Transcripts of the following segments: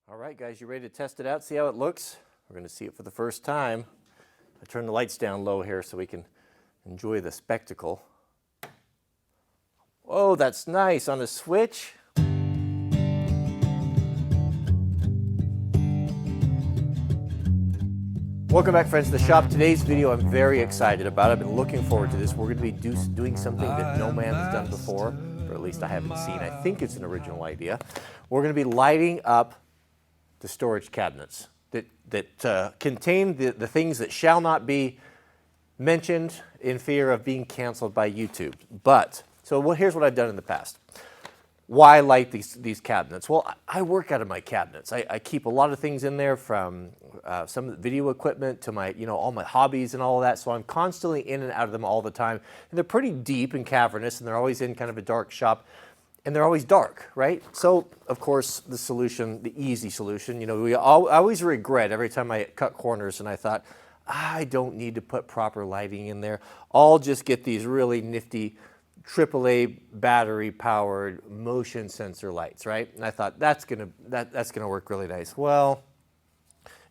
All right, guys, you ready to test it out, see how it looks? We're going to see it for the first time. I turn the lights down low here so we can enjoy the spectacle. Oh, that's nice on the switch. Welcome back, friends, to the shop. Today's video I'm very excited about. I've been looking forward to this. We're going to be doing something that no man has done before, or at least I haven't seen. I think it's an original idea. We're going to be lighting up the storage cabinets that contain the things that shall not be mentioned in fear of being canceled by YouTube. Here's what I've done in the past. Why light these cabinets? Well, I work out of my cabinets. I keep a lot of things in there, from some of the video equipment to my, all my hobbies and all of that. So I'm constantly in and out of them all the time. And they're pretty deep and cavernous, and they're always in kind of a dark shop. And they're always dark, right? So, of course, the solution, the easy solution, I always regret every time I cut corners and I thought, I don't need to put proper lighting in there. I'll just get these really nifty AAA battery-powered motion sensor lights, right? And I thought that's gonna work really nice. Well,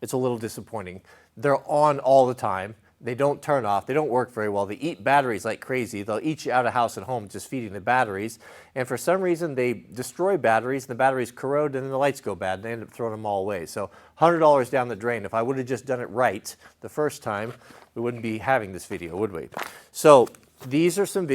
it's a little disappointing. They're on all the time. They don't turn off. They don't work very well. They eat batteries like crazy. They'll eat you out of house and home just feeding the batteries. And for some reason, they destroy batteries, and the batteries corrode, and then the lights go bad, and they end up throwing them all away. So $100 down the drain. If I would have just done it right the first time, we wouldn't be having this video, would we? So these are some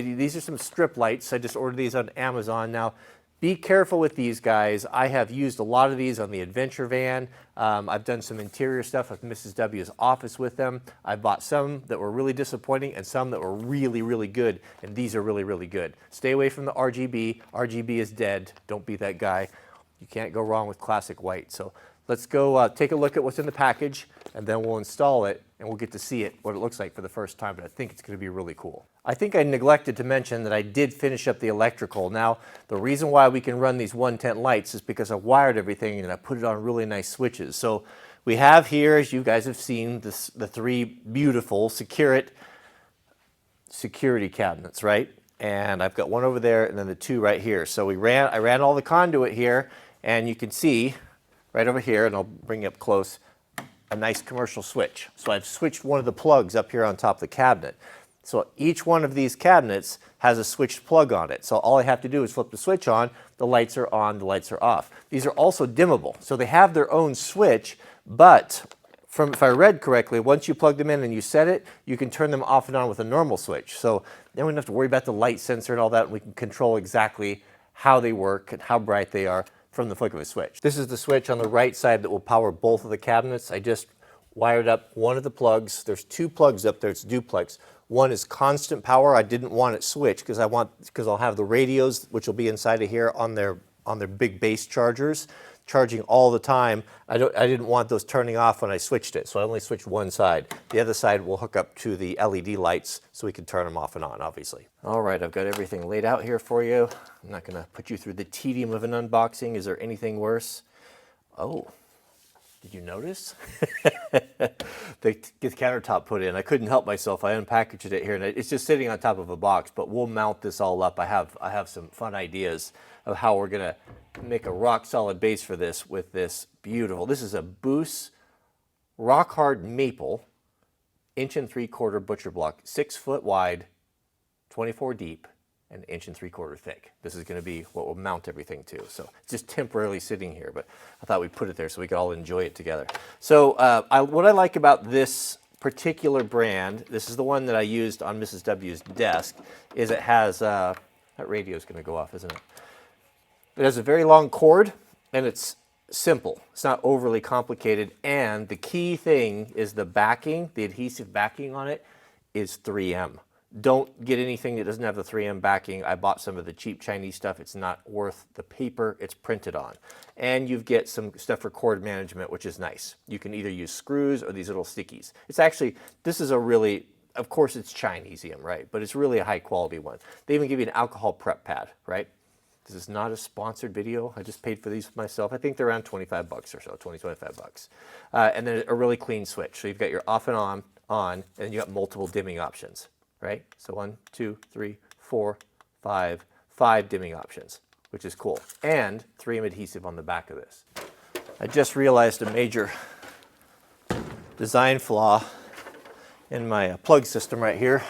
strip lights. I just ordered these on Amazon. Now, be careful with these guys. I have used a lot of these on the adventure van. I've done some interior stuff with Mrs. W's office with them. I bought some that were really disappointing and some that were really, really good. And these are really, really good. Stay away from the RGB. RGB is dead. Don't be that guy. You can't go wrong with classic white. So let's go take a look at what's in the package, and then we'll install it, and we'll get to see what it looks like for the first time. But I think it's going to be really cool. I think I neglected to mention that I did finish up the electrical. Now, the reason why we can run these 110 lights is because I wired everything and I put it on really nice switches. So we have here, as you guys have seen, the three beautiful security cabinets, right? And I've got one over there and then the two right here. So I ran all the conduit here, and you can see right over here, and I'll bring you up close, a nice commercial switch. So I've switched one of the plugs up here on top of the cabinet. So each one of these cabinets has a switched plug on it. So all I have to do is flip the switch on, the lights are on, the lights are off. These are also dimmable. So they have their own switch, but if I read correctly, once you plug them in and you set it, you can turn them off and on with a normal switch. So then we don't have to worry about the light sensor and all that. We can control exactly how they work and how bright they are from the flick of a switch. This is the switch on the right side that will power both of the cabinets. I just wired up one of the plugs. There's two plugs up there. It's duplex. One is constant power. I didn't want it switched because I'll have the radios, which will be inside of here on their big base chargers, charging all the time. I didn't want those turning off when I switched it, so I only switched one side. The other side will hook up to the LED lights so we can turn them off and on, obviously. All right, I've got everything laid out here for you. I'm not going to put you through the tedium of an unboxing. Is there anything worse? Oh. Did you notice? The countertop put in. I couldn't help myself. I unpackaged it here, and it's just sitting on top of a box, but we'll mount this all up. I have some fun ideas of how we're going to make a rock-solid base for this with this beautiful. This is a Boos rock-hard maple 1 3/4 butcher block, 6 foot wide, 24 deep, and 1 3/4 thick. This is going to be what we'll mount everything to. So it's just temporarily sitting here, but I thought we'd put it there so we could all enjoy it together. So what I like about this particular brand, this is the one that I used on Mrs. W's desk, is it has, that radio's going to go off, isn't it? It has a very long cord, and it's simple. It's not overly complicated, and the key thing is the backing, the adhesive backing on it is 3M. Don't get anything that doesn't have the 3M backing. I bought some of the cheap Chinese stuff. It's not worth the paper it's printed on. And you get some stuff for cord management, which is nice. You can either use screws or these little stickies. It's actually, this is a really, of course it's Chinesium, right? But it's really a high quality one. They even give you an alcohol prep pad, right? This is not a sponsored video. I just paid for these myself. I think they're around 25 bucks or so, 20, 25 bucks. And then a really clean switch. So you've got your off and on, and then you got multiple dimming options. Right? So 1, 2, 3, 4, 5 dimming options, which is cool. And 3M adhesive on the back of this. I just realized a major design flaw in my plug system right here.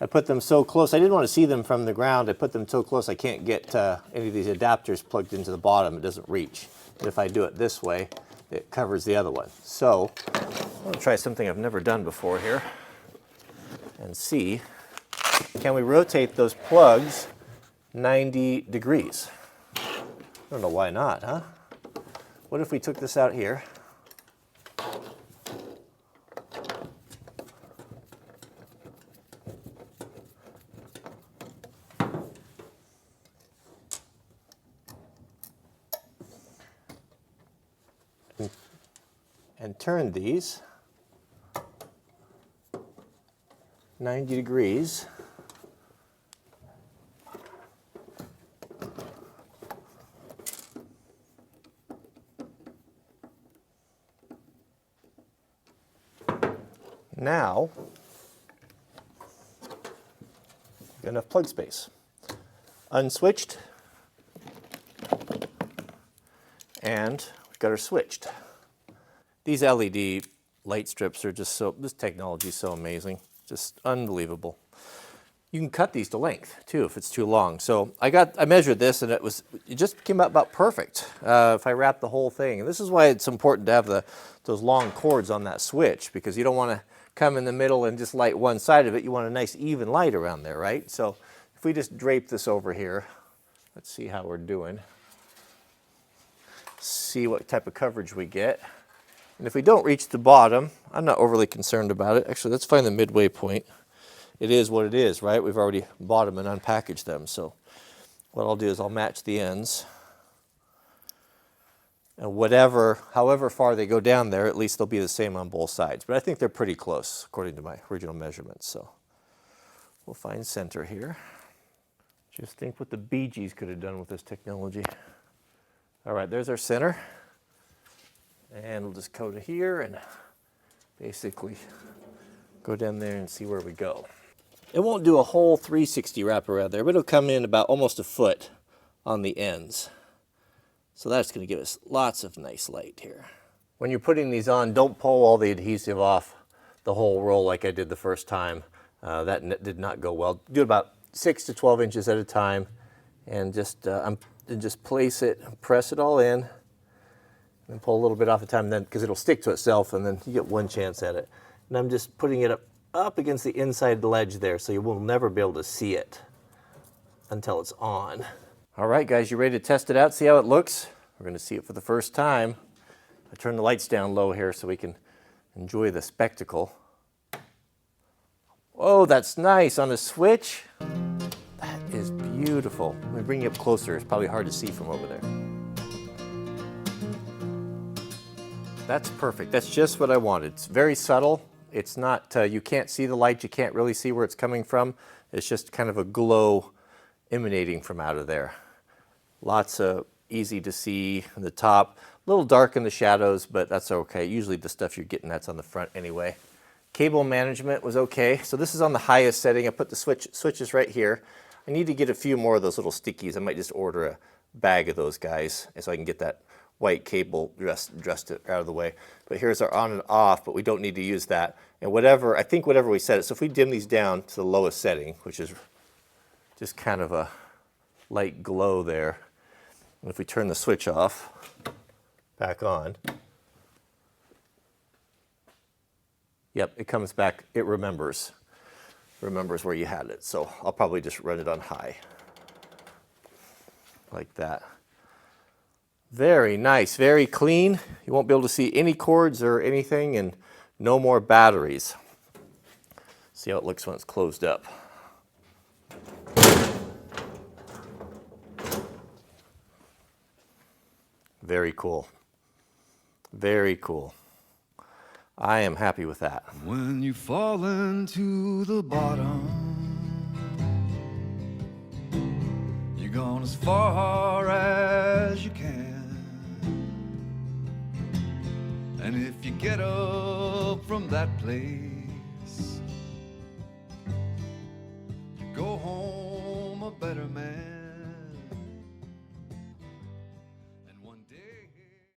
I put them so close, I didn't want to see them from the ground. I put them so close I can't get any of these adapters plugged into the bottom. It doesn't reach. But if I do it this way, it covers the other one. So I'm going to try something I've never done before here and see, can we rotate those plugs 90 degrees? I don't know why not, huh? What if we took this out here? And turn these 90 degrees. Now, got enough plug space. Unswitched, and we've got her switched. These LED light strips are just so, this technology is so amazing, just unbelievable. You can cut these to length too if it's too long. So I measured this and it just came out about perfect if I wrap the whole thing. And this is why it's important to have those long cords on that switch, because you don't want to come in the middle and just light one side of it. You want a nice even light around there, right? So if we just drape this over here, let's see how we're doing. See what type of coverage we get. And if we don't reach the bottom, I'm not overly concerned about it. Actually, let's find the midway point. It is what it is, right? We've already bought them and unpackaged them. So what I'll do is I'll match the ends. And however far they go down there, at least they'll be the same on both sides. But I think they're pretty close according to my original measurements. So we'll find center here. Just think what the Bee Gees could have done with this technology. All right, there's our center. And we'll just go to here and basically go down there and see where we go. It won't do a whole 360 wrap around there, but it'll come in about almost a foot on the ends. So that's going to give us lots of nice light here. When you're putting these on, don't pull all the adhesive off the whole roll like I did the first time. That did not go well. Do it about 6 to 12 inches at a time, and just place it, press it all in, and pull a little bit off at a time, then because it'll stick to itself, and then you get one chance at it. And I'm just putting it up against the inside ledge there, so you will never be able to see it until it's on. All right, guys, you ready to test it out, see how it looks? We're going to see it for the first time. I turn the lights down low here so we can enjoy the spectacle. Oh, that's nice on a switch. That is beautiful. Let me bring you up closer. It's probably hard to see from over there. That's perfect. That's just what I wanted. It's very subtle. It's not, you can't see the light. You can't really see where it's coming from. It's just kind of a glow emanating from out of there. Lots of easy to see in the top. A little dark in the shadows, but that's okay. Usually the stuff you're getting, that's on the front anyway. Cable management was okay. So this is on the highest setting. I put the switches right here. I need to get a few more of those little stickies. I might just order a bag of those guys so I can get that white cable dressed out of the way. But here's our on and off, but we don't need to use that. And I think whatever we set it, so if we dim these down to the lowest setting, which is just kind of a light glow there, and if we turn the switch off, back on, yep, it comes back, it remembers where you had it. So I'll probably just run it on high, like that. Very nice, very clean. You won't be able to see any cords or anything, and no more batteries. See how it looks when it's closed up. Very cool. Very cool. I am happy with that. When you fall into the bottom, you're going as far as you can. And if you get up from that place,